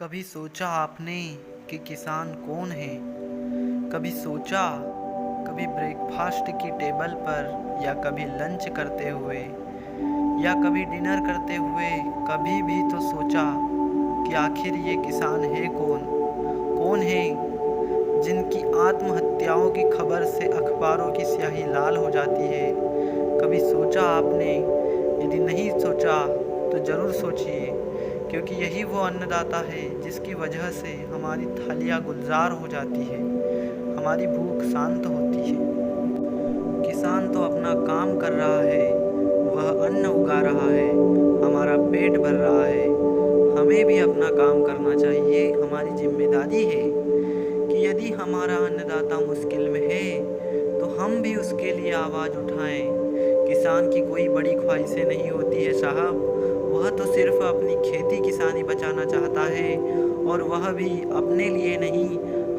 कभी सोचा आपने कि किसान कौन है? कभी सोचा, कभी ब्रेकफास्ट की टेबल पर, या कभी लंच करते हुए, या कभी डिनर करते हुए, कभी भी तो सोचा कि आखिर ये किसान है कौन? कौन है जिनकी आत्महत्याओं की खबर से अखबारों की स्याही लाल हो जाती है? कभी सोचा आपने? यदि नहीं सोचा तो ज़रूर सोचिए, क्योंकि यही वो अन्नदाता है जिसकी वजह से हमारी थालियाँ गुलजार हो जाती है, हमारी भूख शांत होती है। किसान तो अपना काम कर रहा है, वह अन्न उगा रहा है, हमारा पेट भर रहा है। हमें भी अपना काम करना चाहिए। हमारी जिम्मेदारी है कि यदि हमारा अन्नदाता मुश्किल में है तो हम भी उसके लिए आवाज़ उठाएं। किसान की कोई बड़ी ख्वाहिशें नहीं होती है साहब, वह तो सिर्फ अपनी खेती किसानी बचाना चाहता है, और वह भी अपने लिए नहीं,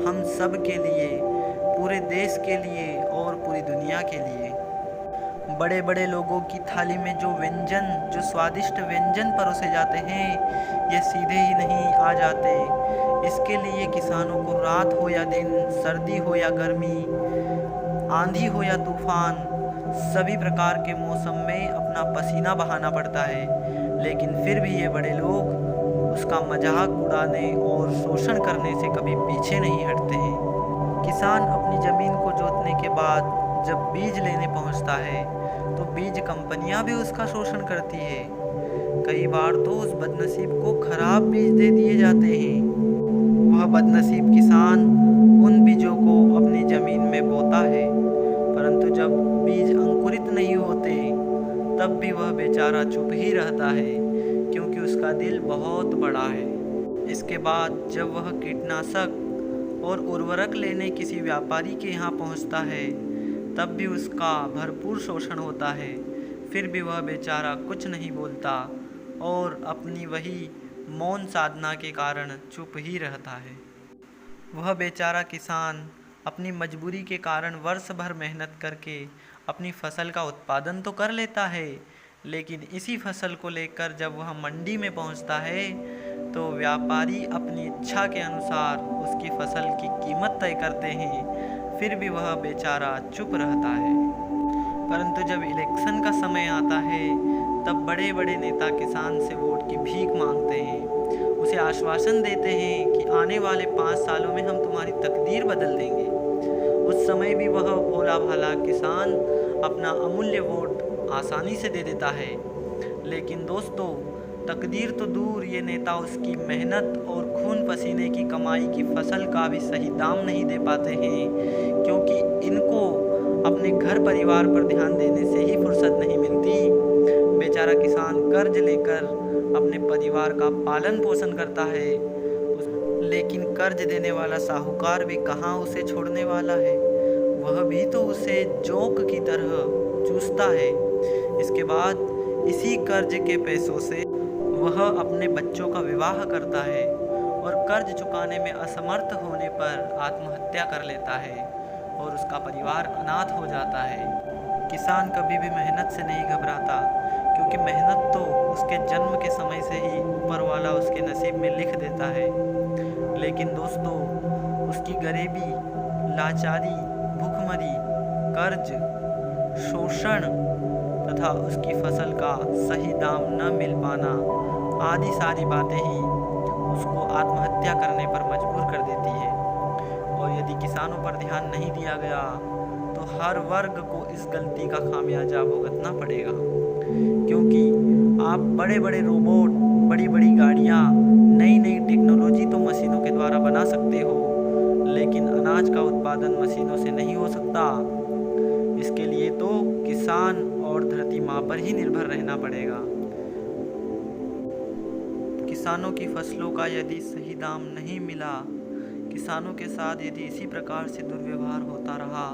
हम सब के लिए, पूरे देश के लिए और पूरी दुनिया के लिए। बड़े बड़े लोगों की थाली में जो स्वादिष्ट व्यंजन परोसे जाते हैं, ये सीधे ही नहीं आ जाते। इसके लिए किसानों को रात हो या दिन, सर्दी हो या गर्मी, आंधी हो या तूफान, सभी प्रकार के मौसम में अपना पसीना बहाना पड़ता है। लेकिन फिर भी ये बड़े लोग उसका मजाक उड़ाने और शोषण करने से कभी पीछे नहीं हटते हैं। किसान अपनी ज़मीन को जोतने के बाद जब बीज लेने पहुंचता है तो बीज कंपनियां भी उसका शोषण करती है। कई बार तो उस बदनसीब को खराब बीज दे दिए जाते हैं। वह बदनसीब किसान उन बीजों को अपनी ज़मीन में बोता है, परंतु जब बीज अंकुरित नहीं होते तब भी वह बेचारा चुप ही रहता है, क्योंकि उसका दिल बहुत बड़ा है। इसके बाद जब वह कीटनाशक और उर्वरक लेने किसी व्यापारी के यहाँ पहुँचता है तब भी उसका भरपूर शोषण होता है। फिर भी वह बेचारा कुछ नहीं बोलता और अपनी वही मौन साधना के कारण चुप ही रहता है। वह बेचारा किसान अपनी मजबूरी के कारण वर्ष भर मेहनत करके अपनी फसल का उत्पादन तो कर लेता है, लेकिन इसी फसल को लेकर जब वह मंडी में पहुंचता है तो व्यापारी अपनी इच्छा के अनुसार उसकी फसल की कीमत तय करते हैं। फिर भी वह बेचारा चुप रहता है। परंतु जब इलेक्शन का समय आता है तब बड़े बड़े नेता किसान से वोट की भीख मांगते हैं, उसे आश्वासन देते हैं कि आने वाले 5 सालों में हम तुम्हारी तकदीर बदल देंगे। उस समय भी वह भोला भाला किसान अपना अमूल्य वोट आसानी से दे देता है। लेकिन दोस्तों, तकदीर तो दूर, ये नेता उसकी मेहनत और खून पसीने की कमाई की फसल का भी सही दाम नहीं दे पाते हैं, क्योंकि इनको अपने घर परिवार पर ध्यान देने से ही फुर्सत नहीं मिलती। बेचारा किसान कर्ज लेकर अपने परिवार का पालन पोषण करता है, लेकिन कर्ज देने वाला साहूकार भी कहाँ उसे छोड़ने वाला है, वह भी तो उसे जोंक की तरह चूसता है। इसके बाद इसी कर्ज के पैसों से वह अपने बच्चों का विवाह करता है और कर्ज चुकाने में असमर्थ होने पर आत्महत्या कर लेता है और उसका परिवार अनाथ हो जाता है। किसान कभी भी मेहनत से नहीं घबराता, क्योंकि मेहनत तो उसके जन्म के समय से ही ऊपर वाला उसके नसीब में लिख देता है। लेकिन दोस्तों, उसकी गरीबी, लाचारी, भूखमरी, कर्ज, शोषण तथा उसकी फसल का सही दाम न मिल पाना आदि सारी बातें ही उसको आत्महत्या करने पर मजबूर कर देती है। और यदि किसानों पर ध्यान नहीं दिया गया तो हर वर्ग को इस गलती का खामियाजा भुगतना पड़ेगा, क्योंकि आप बड़े बड़े रोबोट, बड़ी बड़ी गाड़ियाँ, नई नई टेक्नोलॉजी तो मशीनों के द्वारा बना सकते हो, लेकिन अनाज का उत्पादन मशीनों से नहीं हो सकता। इसके लिए तो किसान और धरती माँ पर ही निर्भर रहना पड़ेगा। किसानों की फसलों का यदि सही दाम नहीं मिला, किसानों के साथ यदि इसी प्रकार से दुर्व्यवहार होता रहा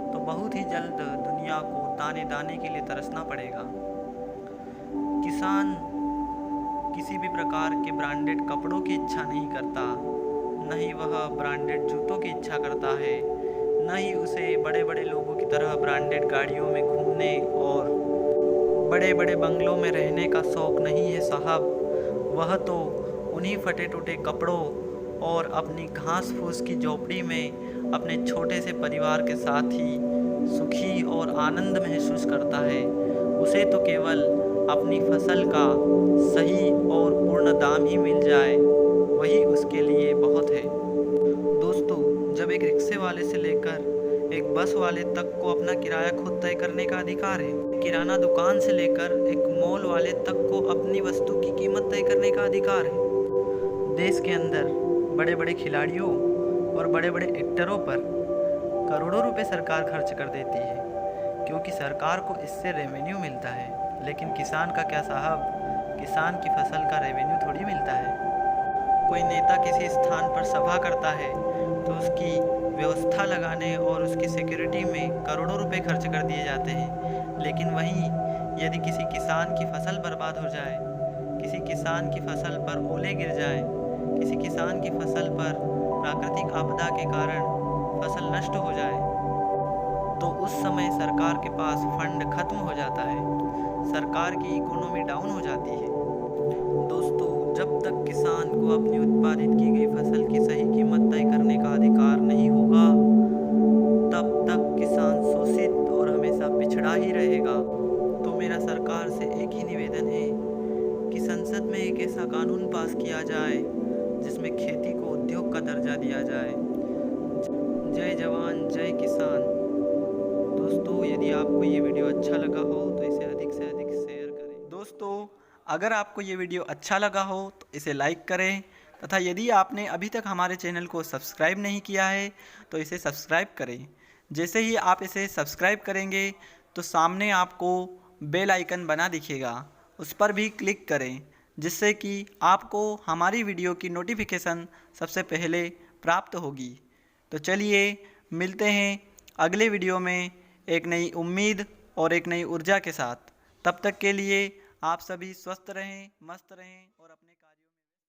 तो बहुत ही जल्द दुनिया को दाने दाने के लिए तरसना पड़ेगा। किसान किसी भी प्रकार के ब्रांडेड कपड़ों की इच्छा नहीं करता, न ही वह ब्रांडेड जूतों की इच्छा करता है, न ही उसे बड़े बड़े लोगों की तरह ब्रांडेड गाड़ियों में घूमने और बड़े बड़े बंगलों में रहने का शौक़ नहीं है साहब। वह तो उन्हीं फटे टूटे कपड़ों और अपनी घास फूस की झोपड़ी में अपने छोटे से परिवार के साथ ही सुखी और आनंद महसूस करता है, उसे तो केवल अपनी फसल का सही और पूर्ण दाम ही मिल जाए, वही उसके लिए बहुत है। दोस्तों, जब एक रिक्शे वाले से लेकर एक बस वाले तक को अपना किराया खुद तय करने का अधिकार है, किराना दुकान से लेकर एक मॉल वाले तक को अपनी वस्तु की कीमत तय करने का अधिकार है। देश के अंदर बड़े बड़े खिलाड़ियों और बड़े बड़े एक्टरों पर करोड़ों रुपए सरकार खर्च कर देती है, क्योंकि सरकार को इससे रेवेन्यू मिलता है। लेकिन किसान का क्या साहब, किसान की फसल का रेवेन्यू थोड़ी मिलता है। कोई नेता किसी स्थान पर सभा करता है तो उसकी व्यवस्था लगाने और उसकी सिक्योरिटी में करोड़ों रुपए खर्च कर दिए जाते हैं, लेकिन वहीं यदि किसी किसान की फसल बर्बाद हो जाए, किसी किसान की फसल पर ओले गिर जाए, किसी किसान की फसल पर प्राकृतिक आपदा के कारण फसल नष्ट हो जाए, तो उस समय सरकार के पास फंड खत्म हो जाता है, सरकार की इकोनॉमी डाउन हो जाती है। दोस्तों, जब तक किसान को अपनी उत्पादित की गई फसल की सही कीमत तय करने का अधिकार नहीं होगा, तब तक किसान शोषित और हमेशा पिछड़ा ही रहेगा। तो मेरा सरकार से एक ही निवेदन है कि संसद में एक ऐसा कानून पास किया जाए जिसमें खेती को उद्योग का दर्जा दिया जाए। जय जवान जय किसान। दोस्तों, यदि आपको ये वीडियो अच्छा लगा हो तो इसे अधिक से अधिक शेयर करें। दोस्तों, अगर आपको ये वीडियो अच्छा लगा हो तो इसे लाइक करें, तथा यदि आपने अभी तक हमारे चैनल को सब्सक्राइब नहीं किया है तो इसे सब्सक्राइब करें। जैसे ही आप इसे सब्सक्राइब करेंगे तो सामने आपको बेल आइकन बना दिखेगा, उस पर भी क्लिक करें, जिससे कि आपको हमारी वीडियो की नोटिफिकेशन सबसे पहले प्राप्त होगी। तो चलिए मिलते हैं अगले वीडियो में एक नई उम्मीद और एक नई ऊर्जा के साथ। तब तक के लिए आप सभी स्वस्थ रहें, मस्त रहें और अपने